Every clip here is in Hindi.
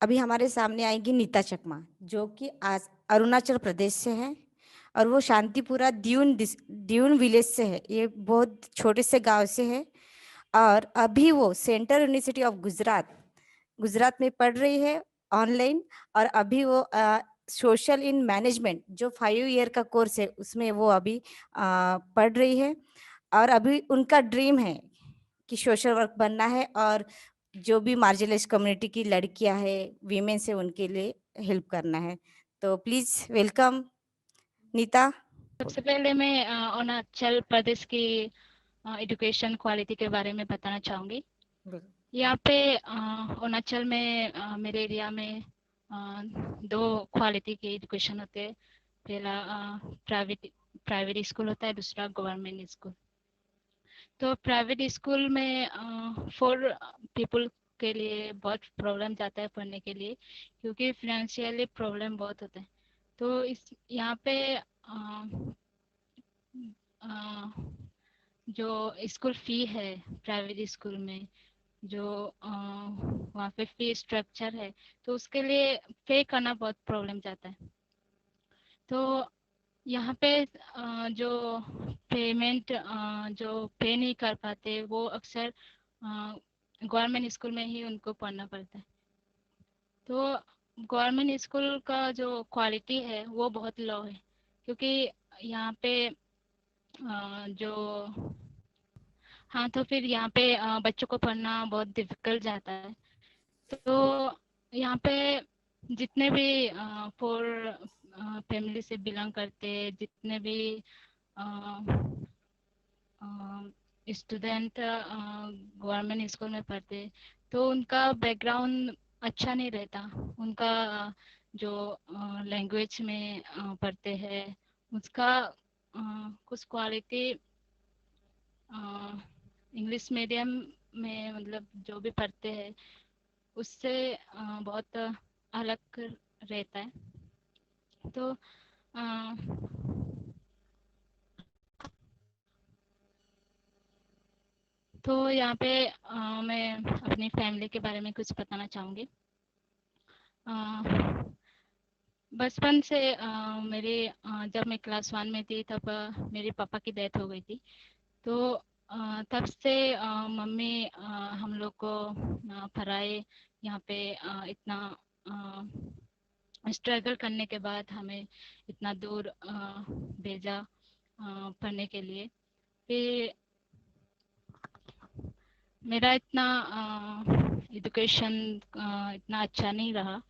अभी हमारे सामने आएंगी नीता चकमा, जो कि आज अरुणाचल प्रदेश से है। और वो शांतिपुरा द्यून विलेज से है। ये बहुत छोटे से गांव से है। और अभी वो central university of Gujarat Gujarat में पढ़ रही है ऑनलाइन। और अभी वो सोशल इन मैनेजमेंट जो 5 ईयर का कोर्स है उसमें वो अभी पढ़ रही है। और अभी उनका ड्रीम है कि सोशल वर्क बनना है, और जो भी मार्जिनलाइज कम्युनिटी की लड़कियां हैं, वीमेंस है, उनके लिए हेल्प करना है। तो प्लीज वेलकम नीता। सबसे पहले मैं अरुणाचल प्रदेश की एजुकेशन क्वालिटी के बारे में बताना चाहूँगी। यहाँ पे अरुणाचल में मेरे एरिया में दो क्वालिटी के एजुकेशन होते हैं। पहला प्राइवेट प्राइवेट स्कूल होता है, दूसरा गवर्नमेंट स्कूल। तो प्राइवेट स्कूल में 4 पीपल के लिए बहुत प्रॉब्लम जाता है पढ़ने के लिए, क्योंकि फिनेंशियली प्रॉब्लम बहुत होते हैं। तो इस यहाँ पे जो स्कूल फी है प्राइवेट स्कूल में, जो वहाँ पे फी स्ट्रक्चर है, तो उसके लिए पे करना बहुत प्रॉब्लम जाता है। तो यहाँ पे जो पेमेंट जो पे नहीं कर पाते वो अक्सर गवर्नमेंट स्कूल में ही उनको पढ़ना पड़ता है। तो गवर्नमेंट स्कूल का जो क्वालिटी है वो बहुत लो है, क्योंकि यहाँ पे जो हाँ, तो फिर यहाँ पे बच्चों को पढ़ना बहुत डिफिकल्ट जाता है। तो यहाँ पे जितने भी पोर फैमिली से बिलोंग करते, जितने भी स्टूडेंट गवर्नमेंट स्कूल में पढ़ते, तो उनका बैकग्राउंड अच्छा नहीं रहता। उनका जो लैंग्वेज में पढ़ते हैं उसका कुछ क्वालिटी इंग्लिश मीडियम में मतलब जो भी पढ़ते हैं उससे बहुत अलग रहता है। तो यहाँ पे मैं अपनी फैमिली के बारे में कुछ बताना चाहूँगी। बचपन से मेरे जब मैं क्लास 1 में थी तब मेरे पापा की डेथ हो गई थी। तो तब से मम्मी हम लोग को पढ़ाए, यहाँ पे इतना स्ट्रगल करने के बाद हमें इतना दूर भेजा पढ़ने के लिए। फिर मेरा इतना एजुकेशन इतना अच्छा नहीं रहा।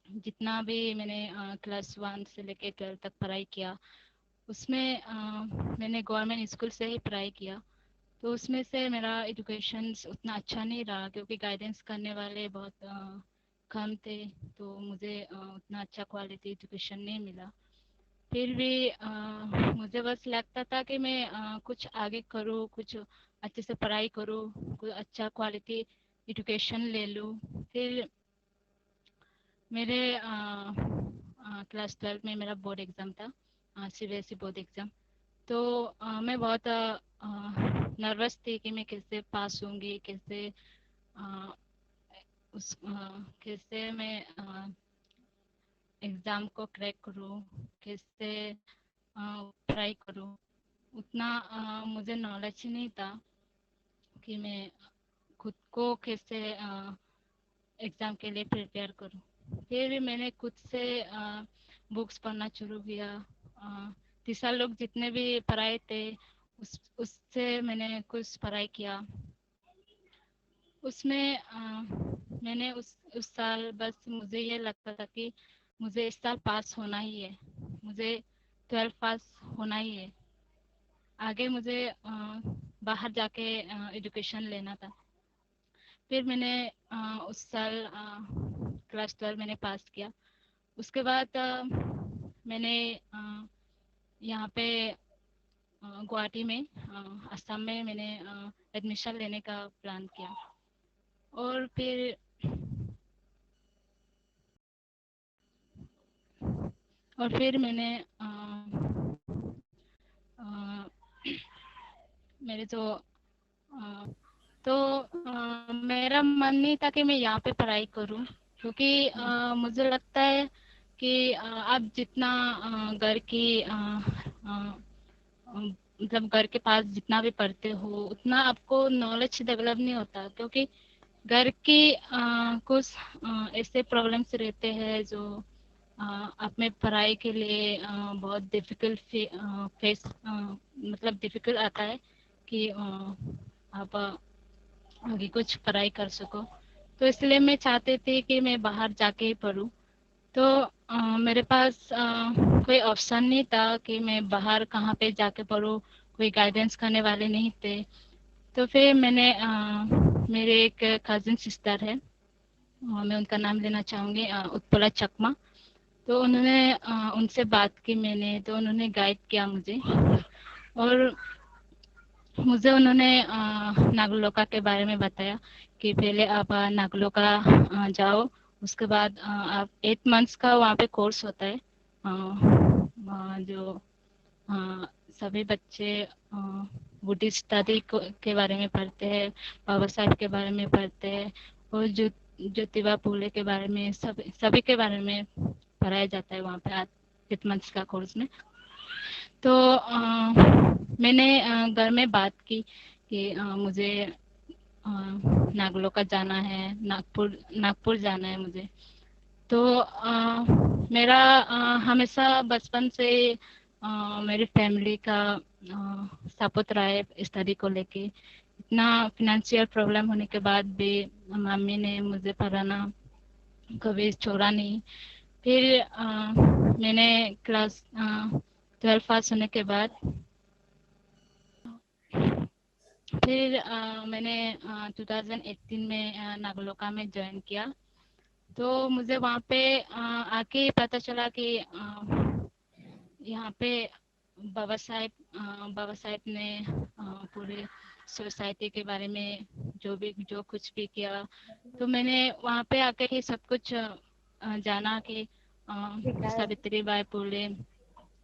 जितना भी मैंने क्लास 1 से लेकर 12 तक पढ़ाई किया, उसमें मैंने गवर्नमेंट स्कूल से ही पढ़ाई किया। तो उसमें से मेरा एजुकेशन उतना अच्छा नहीं रहा, क्योंकि गाइडेंस करने वाले बहुत कम थे। तो मुझे उतना अच्छा क्वालिटी एजुकेशन नहीं मिला। फिर भी मुझे बस लगता था कि मैं कुछ आगे करूँ, कुछ अच्छे से पढ़ाई करूँ, कुछ अच्छा क्वालिटी एजुकेशन ले लूँ। फिर मेरे क्लास 12 में मेरा बोर्ड एग्ज़ाम था, CBSE बोर्ड एग्ज़ाम। तो मैं बहुत नर्वस थी कि मैं कैसे पास होंगी, कैसे कैसे मैं एग्ज़ाम को क्रैक करूँ, कैसे ट्राई करूँ। उतना मुझे नॉलेज ही नहीं था कि मैं खुद को कैसे एग्ज़ाम के लिए प्रिपेयर करूँ। फिर मैंने खुद से बुक्स पढ़ना शुरू किया। तीसरा लोग जितने भी पढ़ाए थे उससे मैंने कुछ पढ़ाई किया। उसमें मैंने उस साल बस मुझे ये लगता था कि मुझे इस साल पास होना ही है, मुझे 12 पास होना ही है। आगे मुझे बाहर जाके एजुकेशन लेना था। फिर मैंने उस साल क्लास 12 मैंने पास किया। उसके बाद मैंने यहाँ पे गुवाहाटी में असम में मैंने एडमिशन लेने का प्लान किया। और फिर मैंने मेरे जो तो मेरा मन नहीं था कि मैं यहाँ पे पढ़ाई करूँ, क्योंकि मुझे लगता है कि आप जितना घर की मतलब घर के पास जितना भी पढ़ते हो उतना आपको नॉलेज डेवलप नहीं होता, क्योंकि घर की कुछ ऐसे प्रॉब्लम्स रहते हैं जो अपने पढ़ाई के लिए बहुत डिफिकल्ट फेस मतलब डिफिकल्ट आता है कि आप आगे कुछ पढ़ाई कर सको। तो इसलिए मैं चाहती थी कि मैं बाहर जाके ही पढूं। तो मेरे पास कोई ऑप्शन नहीं था कि मैं बाहर कहाँ पे जाके पढूं, कोई गाइडेंस करने वाले नहीं थे। तो फिर मैंने मेरे एक कजिन सिस्टर है, मैं उनका नाम लेना चाहूँगी, उत्पला चकमा। तो उन्होंने उनसे बात की मैंने, तो उन्होंने गाइड किया मुझे, और मुझे उन्होंने नागलोका के बारे में बताया कि पहले आप नागलोका जाओ, उसके बाद आप 8 मंथ्स का वहाँ पे कोर्स होता है, जो सभी बच्चे बुद्धिस्ट स्टडी के बारे में पढ़ते हैं, बाबा साहब के बारे में पढ़ते हैं, और ज्योतिबा फूले के बारे में, सभी के बारे में पढ़ाया जाता है वहाँ पे 8 मंथ्स का कोर्स में। तो मैंने घर में बात की कि मुझे नागलोका जाना है, नागपुर नागपुर जाना है मुझे। तो मेरा हमेशा बचपन से मेरी फैमिली का सपोर्ट रहा है स्टडी को लेके। इतना फिनेंशियल प्रॉब्लम होने के बाद भी मम्मी ने मुझे पढ़ाना कभी छोड़ा नहीं। फिर मैंने क्लास 12 पास होने के बाद फिर मैंने 2018 में नागलोका में ज्वाइन किया। तो मुझे वहाँ पे आके पता चला कि यहाँ पे बाबा साहेब ने पूरे सोसाइटी के बारे में जो कुछ भी किया। तो मैंने वहाँ पे आके ही सब कुछ जाना कि सावित्री बाई फुले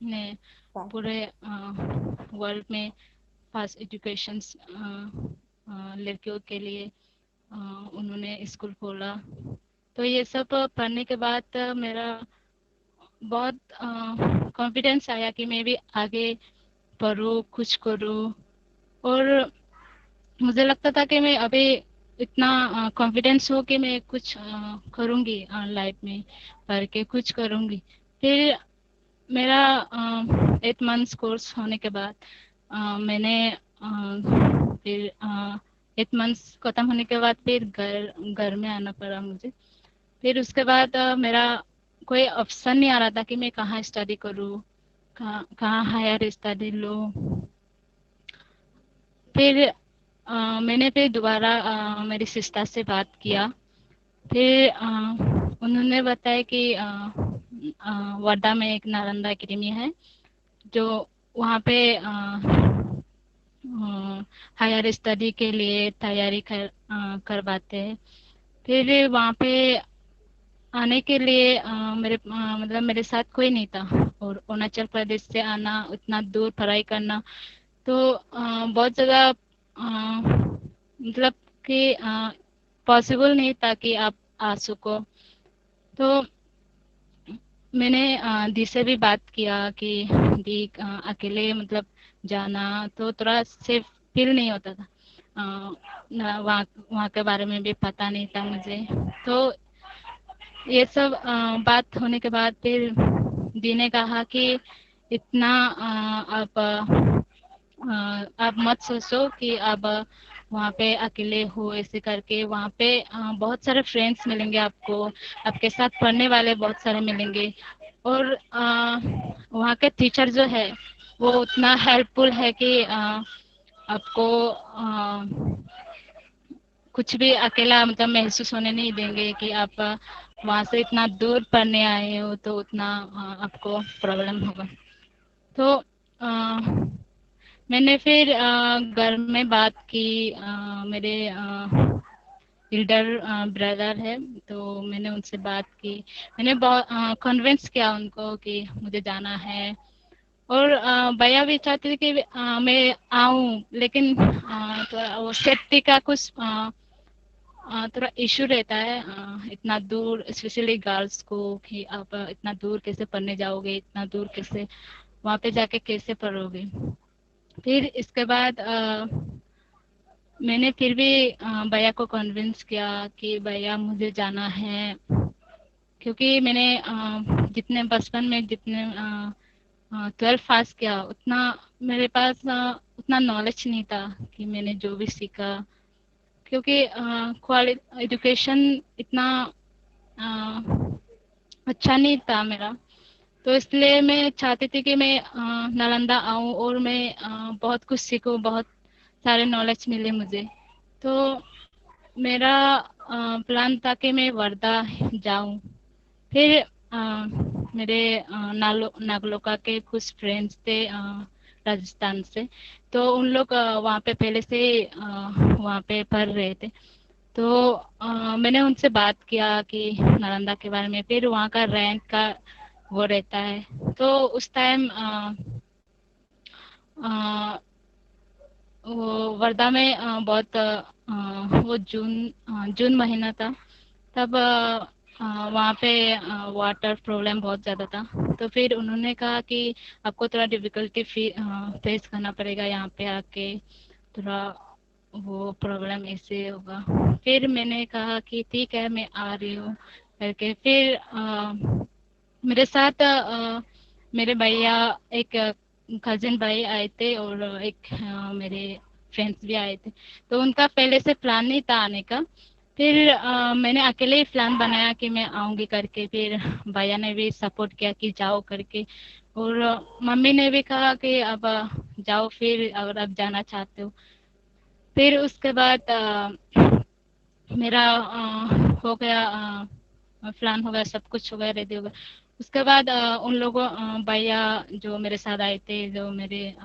ने पूरे वर्ल्ड में फास्ट एजुकेशन लड़कियों के लिए उन्होंने स्कूल खोला। तो ये सब पढ़ने के बाद मेरा बहुत कॉन्फिडेंस आया कि मैं भी आगे पढूं, कुछ करूं। और मुझे लगता था कि मैं अभी इतना कॉन्फिडेंस हो कि मैं कुछ करूंगी लाइफ में, पढ़ के कुछ करूंगी। फिर मेरा 8 मंथ्स कोर्स होने के बाद मैंने फिर 8 मंथ्स खत्म होने के बाद फिर घर घर में आना पड़ा मुझे। फिर उसके बाद मेरा कोई ऑप्शन नहीं आ रहा था कि मैं कहाँ स्टडी करूँ, कहाँ कहाँ हायर स्टडी लूँ। फिर मैंने फिर दोबारा मेरी सिस्टर से बात किया। फिर उन्होंने बताया कि वर्धा में एक नालंदा एकेडमी है, जो वहाँ पे हायर स्टडी के लिए तैयारी करवाते हैं। फिर वहाँ पे आने के लिए मतलब मेरे साथ कोई नहीं था, और अरुणाचल प्रदेश से आना, उतना दूर पढ़ाई करना, तो बहुत ज़्यादा मतलब कि पॉसिबल नहीं था कि आप आ सको। तो मैंने दी से भी बात किया कि दी अकेले मतलब जाना तो थोड़ा सेफ फील नहीं होता था। वहाँ वहाँ के बारे में भी पता नहीं था मुझे। तो ये सब बात होने के बाद फिर दी ने कहा कि इतना आप मत सोचो कि आप वहाँ पे अकेले हो, ऐसे करके वहाँ पे बहुत सारे फ्रेंड्स मिलेंगे आपको, आपके साथ पढ़ने वाले बहुत सारे मिलेंगे, और वहाँ के टीचर जो है वो उतना हेल्पफुल है कि आपको कुछ भी अकेला मतलब महसूस होने नहीं देंगे कि आप वहाँ से इतना दूर पढ़ने आए हो तो उतना आपको प्रॉब्लम होगा। तो मैंने फिर घर में बात की, मेरे एल्डर ब्रदर है, तो मैंने उनसे बात की। मैंने बहुत कन्विंस किया उनको कि मुझे जाना है। और भैया भी चाहते थे कि मैं आऊँ, लेकिन थोड़ा वो सेफ्टी का कुछ थोड़ा इशू रहता है, इतना दूर स्पेशली गर्ल्स को, कि आप इतना दूर कैसे पढ़ने जाओगे, इतना दूर कैसे वहाँ पे जाके कैसे पढ़ोगे। फिर इसके बाद मैंने फिर भी भैया को कन्विंस किया कि भैया मुझे जाना है, क्योंकि मैंने जितने बचपन में जितने 12 पास किया, उतना मेरे पास उतना नॉलेज नहीं था कि मैंने जो भी सीखा, क्योंकि क्वालिटी एजुकेशन इतना अ, अच्छा नहीं था मेरा। तो इसलिए मैं चाहती थी कि मैं नालंदा आऊँ और मैं बहुत कुछ सीखूँ, बहुत सारे नॉलेज मिले मुझे। तो मेरा प्लान था कि मैं वर्धा जाऊँ। फिर मेरे नागलोका के कुछ फ्रेंड्स थे राजस्थान से, तो उन लोग वहाँ पे पहले से वहाँ पे पढ़ रहे थे। तो मैंने उनसे बात किया कि नालंदा के बारे में, फिर वहाँ का रैंक का वो रहता है। तो उस टाइम वो वर्धा में बहुत वो जून महीना था, तब वहाँ पे वाटर प्रॉब्लम बहुत ज़्यादा था। तो फिर उन्होंने कहा कि आपको थोड़ा डिफ़िकल्टी फेस करना पड़ेगा यहाँ पे आके, थोड़ा वो प्रॉब्लम ऐसे होगा। फिर मैंने कहा कि ठीक है, मैं आ रही हूँ करके। फिर मेरे साथ मेरे भैया, एक कजिन भाई आए थे, और एक मेरे फ्रेंड्स भी आए थे। तो उनका पहले से प्लान नहीं था आने का। फिर मैंने अकेले ही प्लान बनाया कि मैं आऊँगी करके। फिर भैया ने भी सपोर्ट किया कि जाओ करके, और मम्मी ने भी कहा कि अब जाओ फिर, अगर आप जाना चाहते हो। फिर उसके बाद मेरा हो गया, प्लान हो गया, सब कुछ हो गया, रेडी हो गया। उसके बाद उन लोगों भैया जो मेरे साथ आए थे, जो मेरे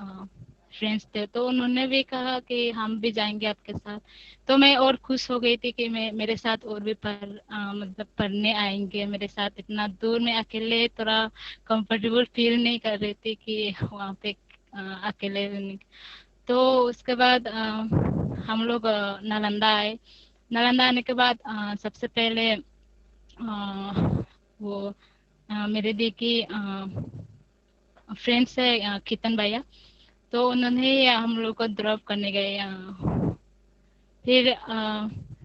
फ्रेंड्स थे, तो उन्होंने भी कहा कि हम भी जाएंगे आपके साथ। तो मैं और खुश हो गई थी कि मैं मेरे साथ और भी मतलब पढ़ने आएंगे मेरे साथ। इतना दूर मैं अकेले थोड़ा कंफर्टेबल फील नहीं कर रही थी कि वहाँ पे अकेले रहने। तो उसके बाद हम लोग नालंदा आए। नालंदा आने के बाद सबसे पहले वो मेरे दी की फ्रेंड्स है कीर्तन भैया, तो उन्होंने ही हम लोग को ड्रॉप करने गए। फिर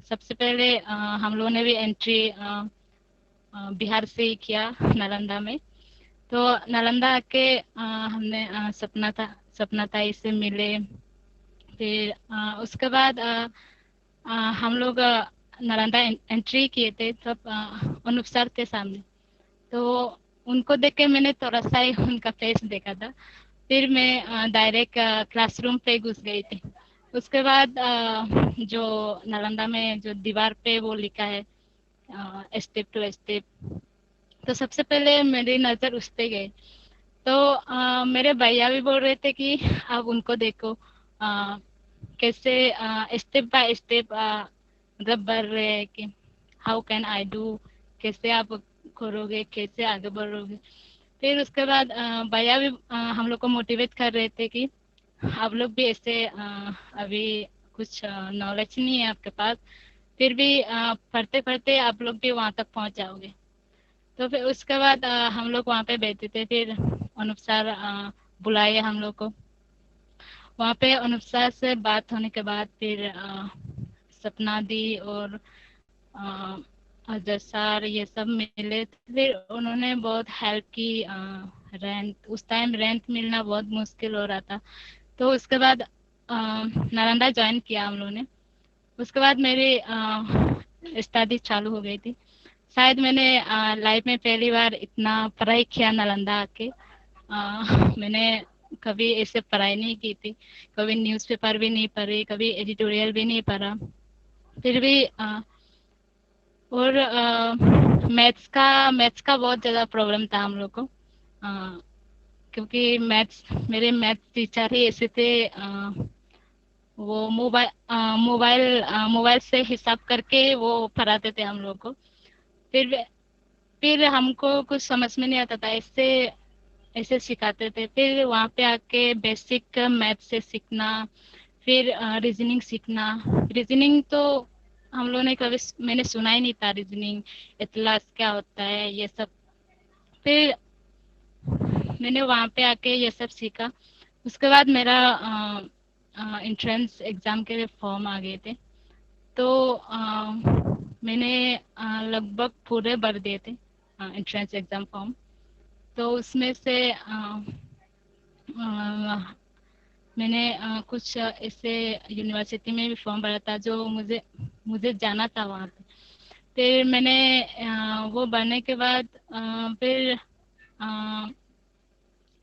सबसे पहले हम लोगों ने भी एंट्री बिहार से ही किया नालंदा में। तो नालंदा आके हमने सपना ताई से मिले। फिर उसके बाद हम लोग नालंदा एंट्री किए थे, तब अनूप सर थे सामने। तो उनको देख के मैंने थोड़ा सा ही उनका फेस देखा था। फिर मैं डायरेक्ट क्लासरूम पे घुस गई थी। उसके बाद जो नालंदा में जो दीवार पे वो लिखा है स्टेप टू स्टेप, तो सबसे पहले मेरी नज़र उस पे गई। तो मेरे भैया भी बोल रहे थे कि आप उनको देखो कैसे स्टेप बाय स्टेप मतलब बढ़ रहे हैं, कि हाउ कैन आई डू, कैसे आप करोगे, कैसे आगे बढ़ोगे। फिर उसके बाद भैया भी हम लोग को मोटिवेट कर रहे थे कि आप लोग भी ऐसे अभी कुछ नॉलेज नहीं है आपके पास, फिर भी पढ़ते पढ़ते आप लोग भी वहाँ तक पहुँच जाओगे। तो फिर उसके बाद हम लोग वहाँ पे बैठे थे। फिर अनुप सर बुलाए हम लोग को। वहाँ पे अनुप सर से बात होने के बाद फिर सपना दी और अजय सर ये सब मिले। फिर उन्होंने बहुत हेल्प की। रेंट उस टाइम रेंट मिलना बहुत मुश्किल हो रहा था। तो उसके बाद नालंदा ज्वाइन किया हम लोगों ने। उसके बाद मेरी स्टडी चालू हो गई थी। शायद मैंने लाइफ में पहली बार इतना पढ़ाई किया नालंदा आके। मैंने कभी ऐसे पढ़ाई नहीं की थी, कभी न्यूज़पेपर भी नहीं पढ़ी, कभी एडिटोरियल भी नहीं पढ़ा। फिर भी और मैथ्स का बहुत ज़्यादा प्रॉब्लम था हम लोग को। क्योंकि मेरे मैथ्स टीचर ही ऐसे थे, वो मोबाइल से हिसाब करके वो पढ़ाते थे हम लोग को। फिर फिर हमको कुछ समझ में नहीं आता था, इससे ऐसे सिखाते थे। फिर वहाँ पे आके बेसिक मैथ से सीखना, फिर रीजनिंग सीखना। रीजनिंग तो हम लोगों ने कभी, मैंने सुना ही नहीं था रीजनिंग, इतलास क्या होता है ये सब। फिर मैंने वहाँ पे आके ये सब सीखा। उसके बाद मेरा एंट्रेंस एग्जाम के लिए फॉर्म आ गए थे। तो मैंने लगभग पूरे भर दिए थे एंट्रेंस एग्जाम फॉर्म। तो उसमें से मैंने कुछ ऐसे यूनिवर्सिटी में भी फॉर्म भरा था जो मुझे मुझे जाना था वहाँ पे। फिर मैंने वो भरने के बाद फिर अ,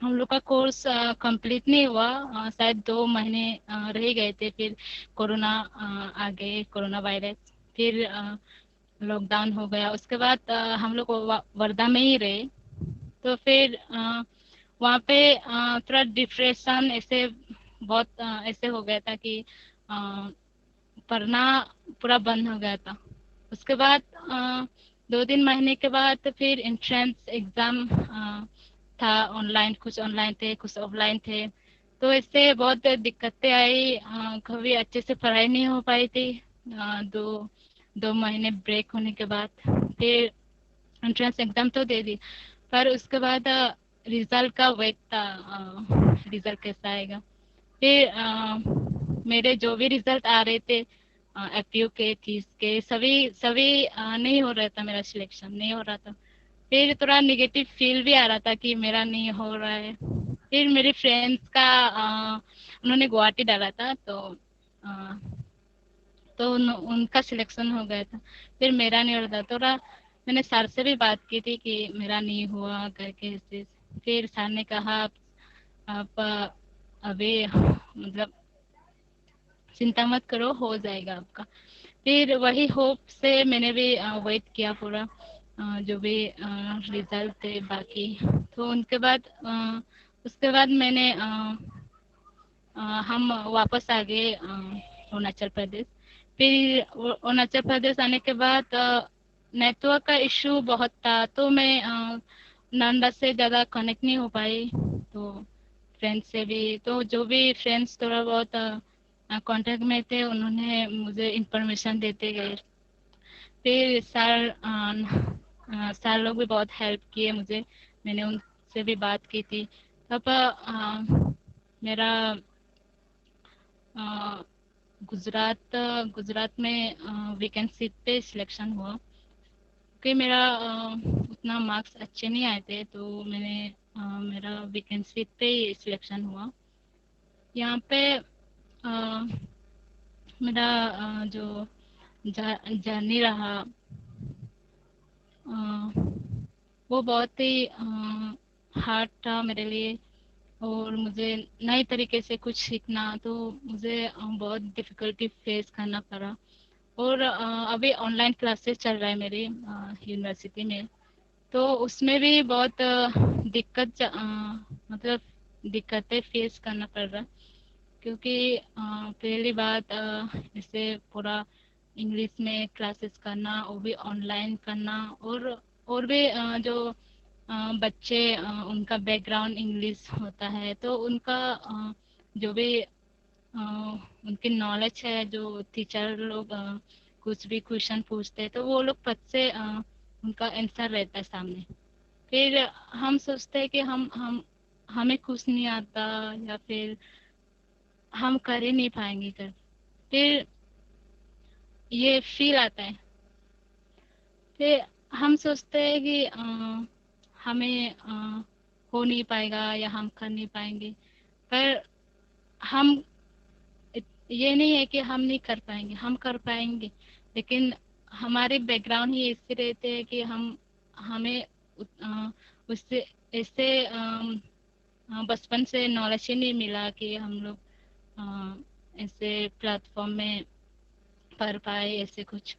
हम लोग का कोर्स कंप्लीट नहीं हुआ। शायद 2 महीने रह गए थे। फिर कोरोना आ गए, कोरोना वायरस। फिर लॉकडाउन हो गया। उसके बाद हम लोग वर्धा में ही रहे। तो फिर वहाँ पे थोड़ा डिप्रेशन ऐसे बहुत ऐसे हो गया था कि अ, पढ़ना पूरा बंद हो गया था। उसके बाद 2-3 महीने के बाद फिर एंट्रेंस एग्जाम था। ऑनलाइन, कुछ ऑनलाइन थे, कुछ ऑफलाइन थे। तो इससे बहुत दिक्कतें आई। कभी अच्छे से पढ़ाई नहीं हो पाई थी। 2 महीने ब्रेक होने के बाद फिर एंट्रेंस एग्जाम तो दे दी। पर उसके बाद रिजल्ट का वेट था, रिजल्ट कैसा आएगा। फिर मेरे जो भी रिजल्ट आ रहे थे एफयू के, चीज के, सभी सभी नहीं हो रहा था, मेरा सिलेक्शन नहीं हो रहा था। फिर थोड़ा निगेटिव फील भी आ रहा था कि मेरा नहीं हो रहा है। फिर मेरे फ्रेंड्स का उन्होंने गुवाहाटी डाला था। अ, तो उनका सिलेक्शन हो गया था। फिर मेरा नहीं हो रहा था। थोड़ा मैंने सर से भी बात की थी कि मेरा नहीं हुआ करके ऐसे। फिर सर ने कहा आप अभी मतलब चिंता मत करो, हो जाएगा आपका। फिर वही होप से मैंने भी वेट किया पूरा, जो भी रिजल्ट थे बाकी। तो उनके बाद उसके बाद मैंने हम वापस आ गए अरुणाचल प्रदेश। फिर अरुणाचल प्रदेश आने के बाद नेटवर्क का इशू बहुत था। तो मैं नालंदा से ज़्यादा कनेक्ट नहीं हो पाई। तो फ्रेंड्स से भी, तो जो भी फ्रेंड्स थोड़ा बहुत कांटेक्ट में थे उन्होंने मुझे इंफॉर्मेशन देते गए। फिर सर लोग भी बहुत हेल्प किए मुझे। मैंने उनसे भी बात की थी। तब मेरा अ, गुजरात गुजरात में वैकेंसी पे सिलेक्शन हुआ। क्योंकि मेरा उतना मार्क्स अच्छे नहीं आए थे, तो मेरा वैकेंसी पे ही सिलेक्शन हुआ। यहाँ पे मेरा जो जर्नी रहा वो बहुत ही हार्ड था मेरे लिए। और मुझे नए तरीके से कुछ सीखना, तो मुझे बहुत डिफिकल्टी फेस करना पड़ा। और अभी ऑनलाइन क्लासेस चल रहा है मेरी यूनिवर्सिटी में। तो उसमें भी बहुत मतलब दिक्कतें फेस करना पड़ रहा। क्योंकि पहली बात जैसे पूरा इंग्लिश में क्लासेस करना, वो भी ऑनलाइन करना। और भी जो बच्चे उनका बैकग्राउंड इंग्लिश होता है, तो उनका जो भी उनकी नॉलेज है, जो टीचर लोग कुछ भी क्वेश्चन पूछते हैं तो वो लोग फट से उनका आंसर रहता है सामने। फिर हम सोचते हैं कि हम हमें कुछ नहीं आता, या फिर हम कर ही नहीं पाएंगे कर। फिर ये फील आता है। फिर हम सोचते हैं कि हमें हो नहीं पाएगा या हम कर नहीं पाएंगे। पर हम ये नहीं है कि हम नहीं कर पाएंगे, हम कर पाएंगे। लेकिन हमारे बैकग्राउंड ही ऐसे रहते हैं कि हमें उससे ऐसे बचपन से नॉलेज ही नहीं मिला कि हम लोग ऐसे प्लेटफॉर्म में पढ़ पाए ऐसे कुछ।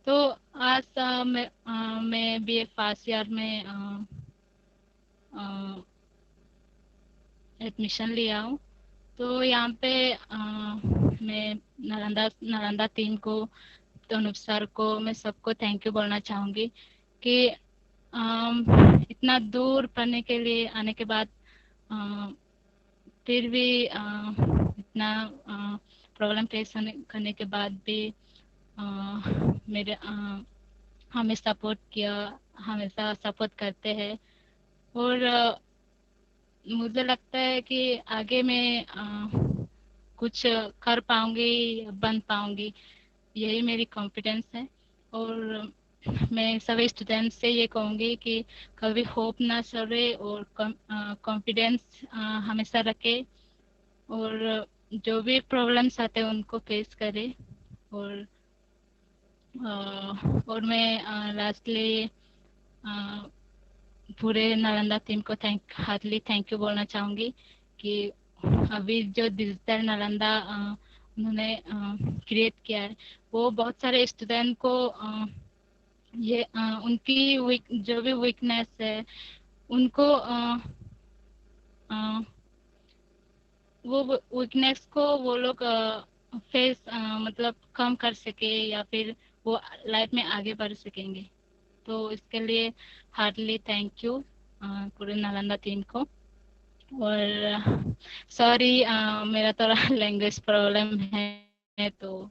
तो आज मैं बीए फर्स्ट ईयर में एडमिशन लिया हूँ। तो यहाँ पे मैं नालंदा नालंदा टीम को, तो अनूप सर को, मैं सबको थैंक यू बोलना चाहूँगी कि इतना दूर पढ़ने के लिए आने के बाद फिर भी इतना प्रॉब्लम फेस करने के बाद भी मेरे हमें सपोर्ट किया, हमेशा सपोर्ट करते हैं। और मुझे लगता है कि आगे मैं कुछ कर पाऊंगी या बन पाऊंगी, यही मेरी कॉन्फिडेंस है। और मैं सभी स्टूडेंट्स से ये कहूँगी कि कभी होप ना छोड़े और कॉन्फिडेंस हमेशा रखे, और जो भी प्रॉब्लम्स आते हैं उनको फेस करे। और और मैं लास्टली पूरे नालंदा टीम को हार्टली थैंक यू बोलना चाहूँगी कि अभी जो डिजिटल नालंदा उन्होंने क्रिएट किया है, वो बहुत सारे स्टूडेंट को ये उनकी जो भी वीकनेस है उनको अ, वो वीकनेस को वो लोग फेस मतलब कम कर सके, या फिर वो लाइफ में आगे बढ़ सकेंगे। तो इसके लिए हार्टली थैंक यू पूरे नालंदा टीम को। और सॉरी मेरा थोड़ा लैंग्वेज प्रॉब्लम है, तो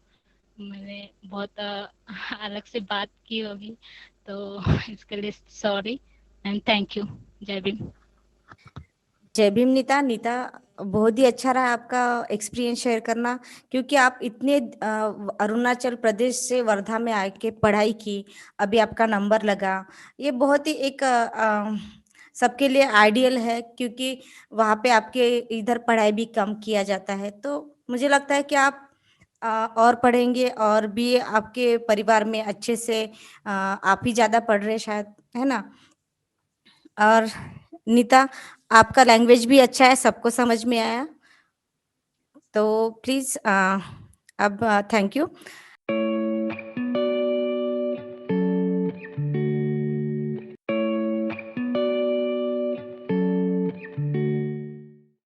मैंने बहुत अलग से बात की होगी, तो इसके लिए सॉरी एंड थैंक यू। जय भीम। जय भीम नीता। नीता, बहुत ही अच्छा रहा आपका एक्सपीरियंस शेयर करना, क्योंकि आप इतने अरुणाचल प्रदेश से वर्धा में आके पढ़ाई की, अभी आपका नंबर लगा। ये बहुत ही एक सबके लिए आइडियल है, क्योंकि वहाँ पे आपके इधर पढ़ाई भी कम किया जाता है। तो मुझे लगता है कि आप और पढ़ेंगे, और भी आपके परिवार में अच्छे से आप ही ज़्यादा पढ़ रहे शायद, है ना। और नीता, आपका लैंग्वेज भी अच्छा है, सबको समझ में आया। तो प्लीज़ अब थैंक यू।